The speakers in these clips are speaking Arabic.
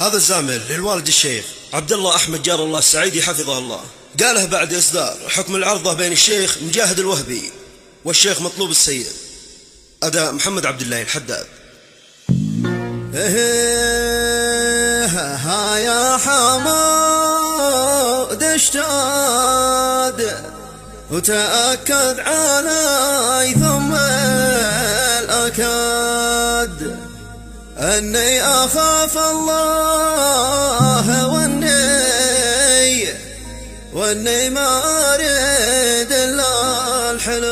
هذا الزامل للوالد الشيخ عبد الله أحمد جار الله السعيدي حفظه الله، قاله بعد إصدار حكم العرضة بين الشيخ مجاهد الوهبي والشيخ مطلوب السيد. أداء محمد عبد الله الحداد. ها يا حمود اشتاد وتأكد علي ثم الأكد أني أخاف الله وأني ما أريد إلا الحلول.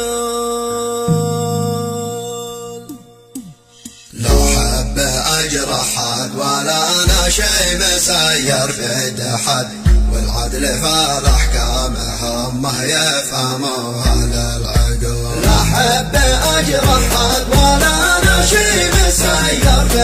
لو حب أجرح حد ولا أنا شي مسير في حد، والعدل في الأحكام همه يفهموها للعقول. لا حب أجرح حد ولا أنا شي مسير في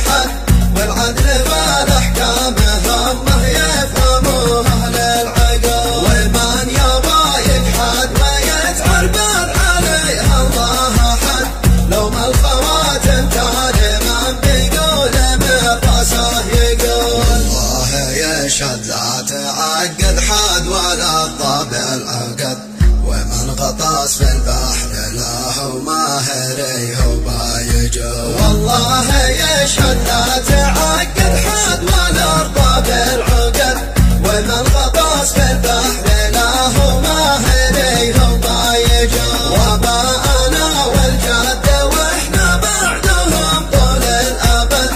حد، والعدل في الأحكام همه يفهموها للعقول. ومن يبا يجحد ويتعربد عليه الله حد، لو ما الخواتم تالما بيقول براسه يقول. الله يشهد لا تعقد حد ولا الضاب العقد، ومن غطاس في البحر له ماهري هو بايجول. والله يشهد لا تعقد حد ولا الضاب العقد، ومن غطاس في البحر له ماهري هو بايجول. وباءنا والجد واحنا بعدهم طول الأبد،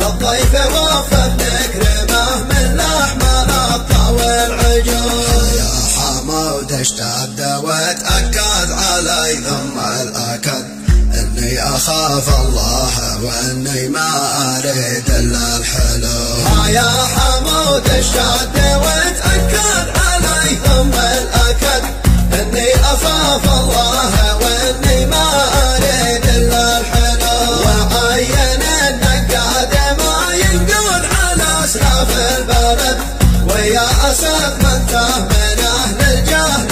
للضيف وفد نكرمه من لحم الأبطى والعجول. يا حمود اشتد واتأكد علي ثم الأكد، اني اخاف الله واني ما اريد الا الحلول. يا حمود اشتد واتأكد علي ثم الأكد، اني اخاف الله واني ما اريد الا الحلول. وعين النقاد ما ينقل على اسلاف البلد، ويا اسف من من اهل الجهل